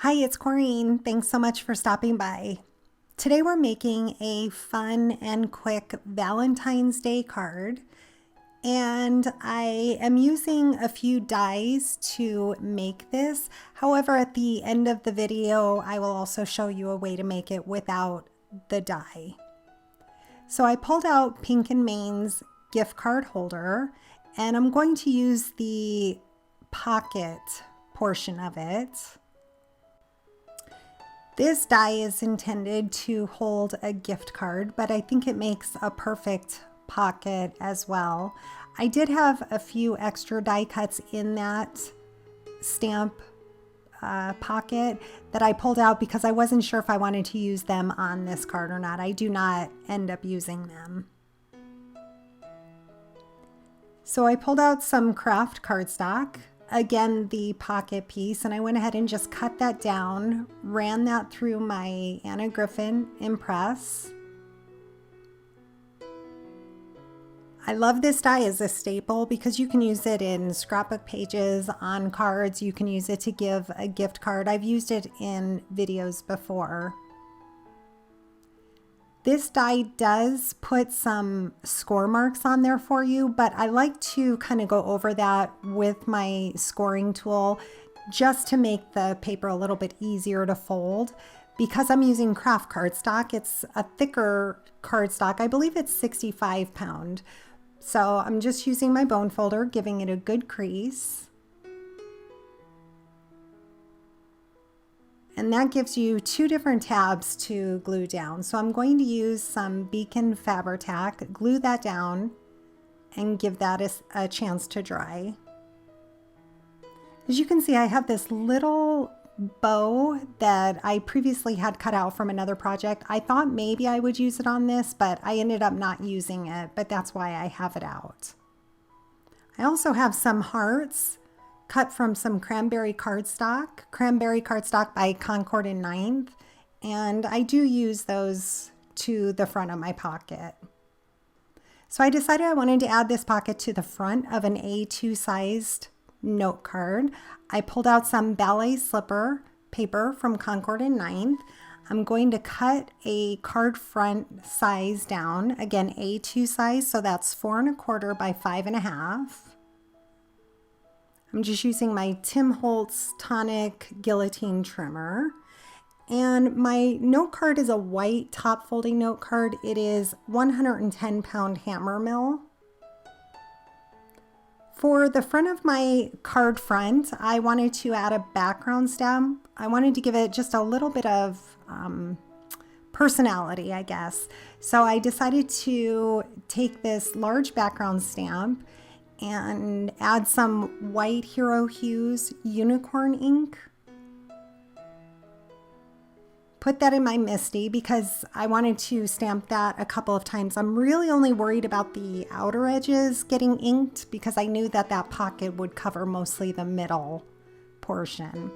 Hi, it's Corrine. Thanks so much for stopping by. Today we're making a fun and quick Valentine's Day card, and I am using a few dies to make this. However, at the end of the video, I will also show you a way to make it without the die. So I pulled out Pink and Main's gift card holder, and I'm going to use the pocket portion of it. This die is intended to hold a gift card, but I think it makes a perfect pocket as well. I did have a few extra die cuts in that stamp pocket that I pulled out because I wasn't sure if I wanted to use them on this card or not. I do not end up using them. So I pulled out some craft cardstock. Again, the pocket piece, and I went ahead and just cut that down, ran that through my Anna Griffin Impress. I love this die as a staple because you can use it in scrapbook pages, on cards. You can use it to give a gift card. I've used it in videos before. This die does put some score marks on there for you, but I like to kind of go over that with my scoring tool just to make the paper a little bit easier to fold. Because I'm using craft cardstock, it's a thicker cardstock. I believe it's 65 pound. So I'm just using my bone folder, giving it a good crease. And that gives you two different tabs to glue down. So I'm going to use some Beacon Fabri-Tac, glue that down, and give that a chance to dry. As you can see, I have this little bow that I previously had cut out from another project. I thought maybe I would use it on this, but I ended up not using it, but that's why I have it out. I also have some hearts cut from some cranberry cardstock by Concord and Ninth, and I do use those to the front of my pocket. So I decided I wanted to add this pocket to the front of an A2 sized note card. I pulled out some ballet slipper paper from Concord and Ninth. I'm going to cut a card front size down, again A2 size, so that's 4 1/4 by 5 1/2. I'm just using my Tim Holtz Tonic Guillotine Trimmer. And my note card is a white top folding note card. It is 110 pound hammer mill. For the front of my card front, I wanted to add a background stamp. I wanted to give it just a little bit of personality, I guess. So I decided to take this large background stamp and add some white Hero Hues unicorn ink. Put that in my MISTI because I wanted to stamp that a couple of times. I'm really only worried about the outer edges getting inked because I knew that that pocket would cover mostly the middle portion.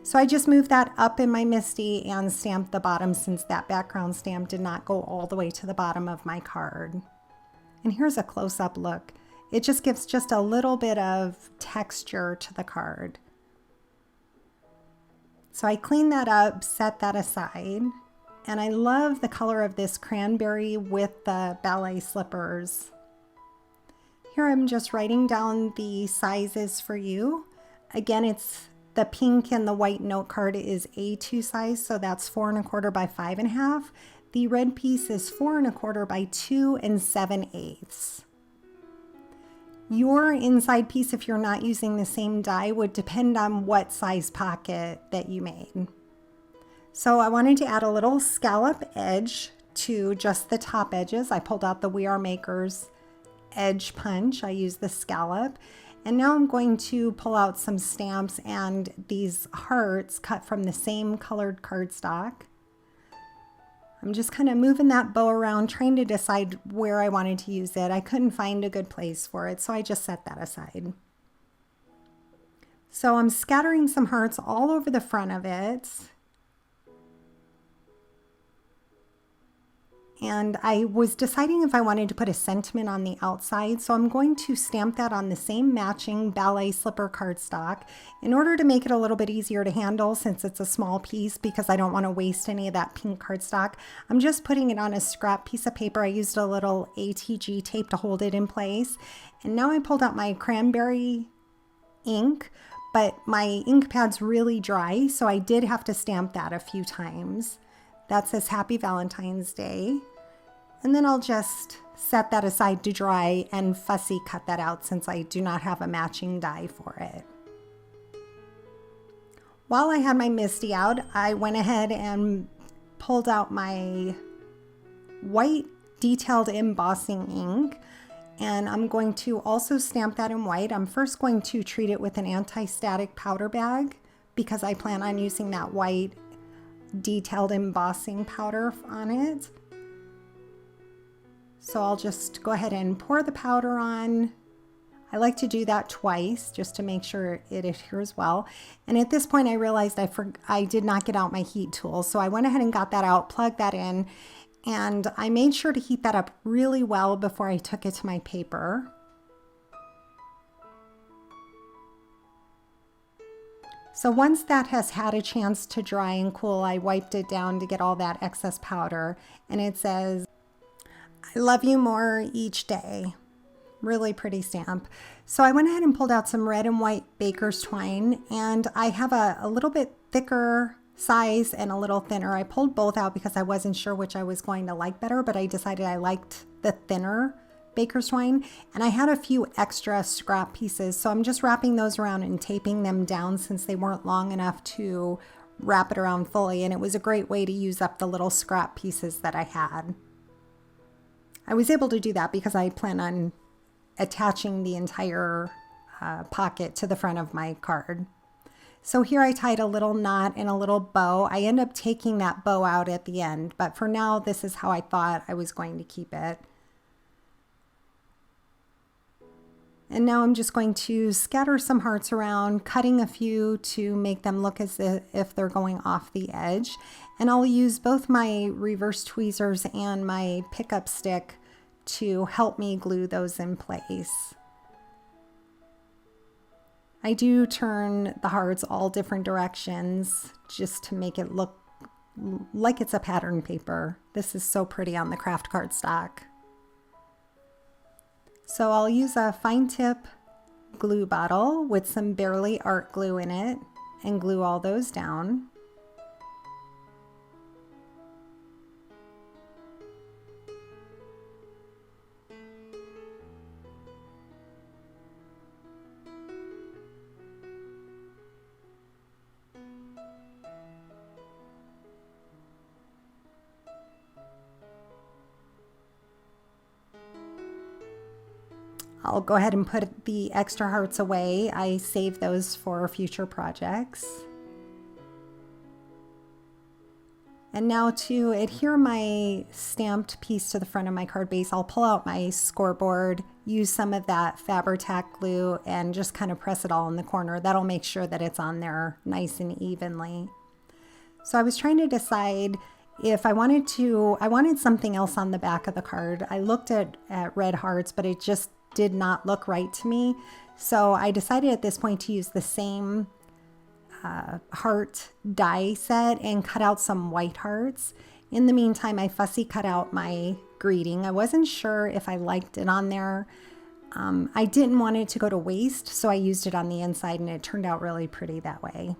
So I just moved that up in my MISTI and stamped the bottom since that background stamp did not go all the way to the bottom of my card. And here's a close-up look. It just gives just a little bit of texture to the card. So I cleaned that up, set that aside, and I love the color of this cranberry with the ballet slippers. Here I'm just writing down the sizes for you. Again, it's the pink and the white note card is A2 size, so that's 4 1/4 by 5 1/2. The red piece is 4 1/4 by 2 7/8. Your inside piece, if you're not using the same die, would depend on what size pocket that you made. So I wanted to add a little scallop edge to just the top edges. I pulled out the We Are Makers edge punch. I used the scallop. And now I'm going to pull out some stamps and these hearts cut from the same colored cardstock. I'm just kind of moving that bow around, trying to decide where I wanted to use it. I couldn't find a good place for it, so I just set that aside. So I'm scattering some hearts all over the front of it. And I was deciding if I wanted to put a sentiment on the outside, so I'm going to stamp that on the same matching ballet slipper cardstock in order to make it a little bit easier to handle since it's a small piece, because I don't want to waste any of that pink cardstock. I'm just putting it on a scrap piece of paper. I used a little ATG tape to hold it in place. And now I pulled out my cranberry ink, but my ink pad's really dry, so I did have to stamp that a few times. That says Happy Valentine's Day. And then I'll just set that aside to dry and fussy cut that out since I do not have a matching die for it. While I had my MISTI out, I went ahead and pulled out my white detailed embossing ink, and I'm going to also stamp that in white. I'm first going to treat it with an anti-static powder bag because I plan on using that white detailed embossing powder on it. So I'll just go ahead and pour the powder on. I like to do that twice just to make sure it adheres well. And at this point I realized I did not get out my heat tool. So I went ahead and got that out, plugged that in, and I made sure to heat that up really well before I took it to my paper. So once that has had a chance to dry and cool, I wiped it down to get all that excess powder. And it says, "I love you more each day." Really pretty stamp. So I went ahead and pulled out some red and white baker's twine, and I have a little bit thicker size and a little thinner. I pulled both out because I wasn't sure which I was going to like better, but I decided I liked the thinner baker's twine, and I had a few extra scrap pieces, so I'm just wrapping those around and taping them down since they weren't long enough to wrap it around fully, and it was a great way to use up the little scrap pieces that I had. I was able to do that because I plan on attaching the entire pocket to the front of my card. So here I tied a little knot and a little bow. I end up taking that bow out at the end, but for now this is how I thought I was going to keep it. And now I'm just going to scatter some hearts around, cutting a few to make them look as if they're going off the edge. And I'll use both my reverse tweezers and my pickup stick to help me glue those in place. I do turn the hearts all different directions just to make it look like it's a pattern paper. This is so pretty on the craft cardstock. So I'll use a fine tip glue bottle with some Barely Art glue in it and glue all those down. I'll go ahead and put the extra hearts away. I save those for future projects. And now to adhere my stamped piece to the front of my card base, I'll pull out my scoreboard, use some of that Fabri-Tac glue, and just kind of press it all in the corner. That'll make sure that it's on there nice and evenly. So I was trying to decide if I wanted something else on the back of the card. I looked at red hearts, but it just did not look right to me. So I decided at this point to use the same heart die set and cut out some white hearts. In the meantime, I fussy cut out my greeting. I wasn't sure if I liked it on there. I didn't want it to go to waste, so I used it on the inside, and it turned out really pretty that way.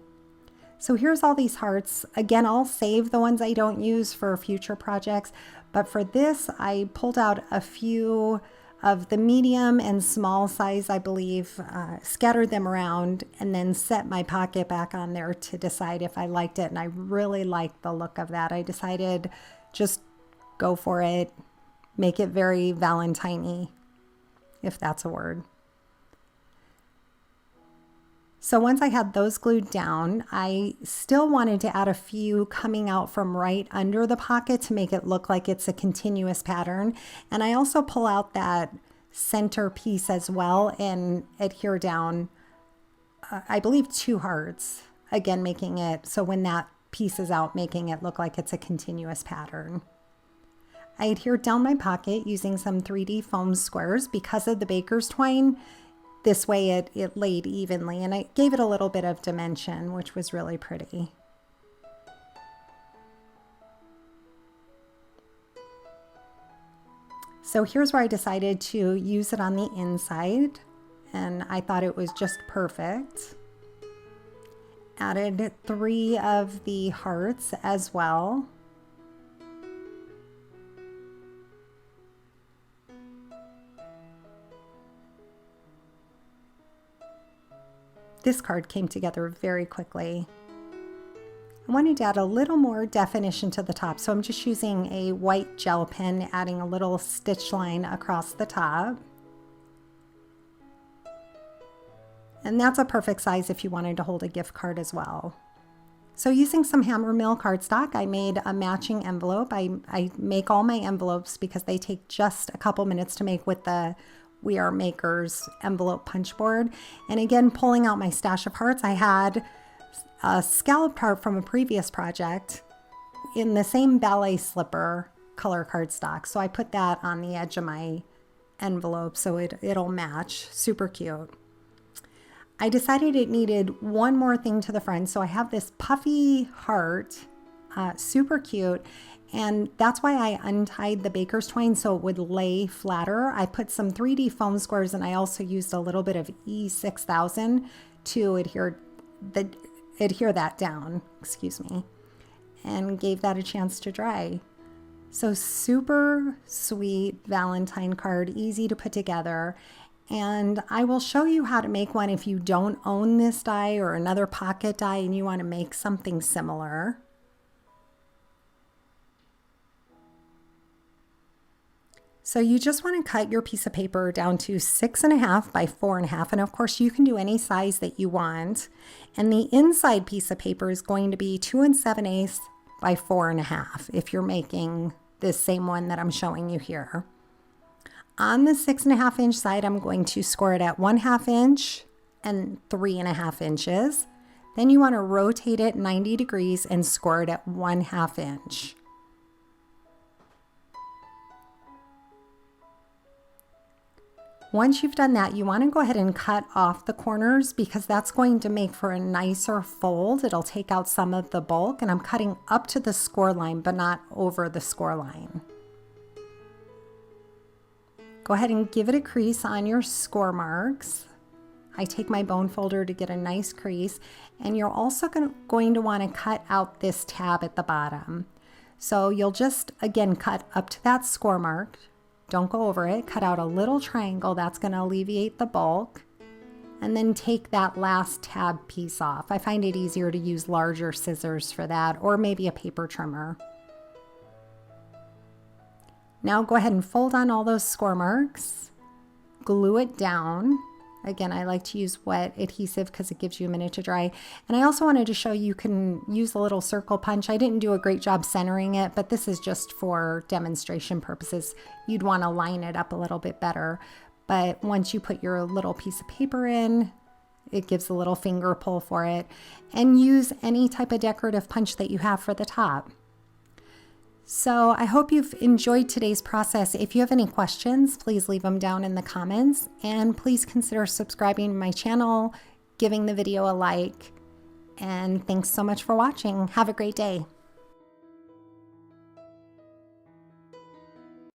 So here's all these hearts. Again, I'll save the ones I don't use for future projects, but for this, I pulled out a few of the medium and small size, I believe, scattered them around, and then set my pocket back on there to decide if I liked it. And I really liked the look of that. I decided just go for it, make it very Valentine-y, if that's a word. So once I had those glued down, I still wanted to add a few coming out from right under the pocket to make it look like it's a continuous pattern. And I also pull out that center piece as well and adhere down, I believe 2 hearts, again making it so when that piece is out, making it look like it's a continuous pattern. I adhered down my pocket using some 3D foam squares because of the baker's twine. This way it laid evenly, and I gave it a little bit of dimension, which was really pretty. So here's where I decided to use it on the inside, and I thought it was just perfect. Added 3 of the hearts as well. This card came together very quickly. I wanted to add a little more definition to the top, so I'm just using a white gel pen, adding a little stitch line across the top. And that's a perfect size if you wanted to hold a gift card as well. So using some hammer mill cardstock, I made a matching envelope. I make all my envelopes because they take just a couple minutes to make with the We Are Makers envelope punch board. And again, pulling out my stash of hearts, I had a scalloped heart from a previous project in the same ballet slipper color cardstock. So I put that on the edge of my envelope so it'll match. Super cute. I decided it needed one more thing to the front. So I have this puffy heart, super cute. And that's why I untied the baker's twine so it would lay flatter. I put some 3D foam squares, and I also used a little bit of E6000 to adhere that down, excuse me, and gave that a chance to dry. So super sweet Valentine card, easy to put together. And I will show you how to make one if you don't own this die or another pocket die and you want to make something similar. So you just want to cut your piece of paper down to 6.5 by 4.5. And of course you can do any size that you want. And the inside piece of paper is going to be 2 7/8 by 4.5 if you're making this same one that I'm showing you here. On the 6.5 inch side, I'm going to score it at 1/2 inch and 3.5 inches. Then you want to rotate it 90 degrees and score it at 1/2 inch. Once you've done that, you want to go ahead and cut off the corners because that's going to make for a nicer fold. It'll take out some of the bulk, and I'm cutting up to the score line, but not over the score line. Go ahead and give it a crease on your score marks. I take my bone folder to get a nice crease, and you're also going to want to cut out this tab at the bottom. So you'll just, again, cut up to that score mark. Don't go over it. Cut out a little triangle. That's going to alleviate the bulk. And then take that last tab piece off. I find it easier to use larger scissors for that, or maybe a paper trimmer. Now go ahead and fold on all those score marks. Glue it down. Again, I like to use wet adhesive because it gives you a minute to dry. And I also wanted to show you can use a little circle punch. I didn't do a great job centering it, but this is just for demonstration purposes. You'd want to line it up a little bit better. But once you put your little piece of paper in, it gives a little finger pull for it. And use any type of decorative punch that you have for the top. So I hope you've enjoyed today's process. If you have any questions, please leave them down in the comments, and please consider subscribing to my channel, giving the video a like, and thanks so much for watching. Have a great day.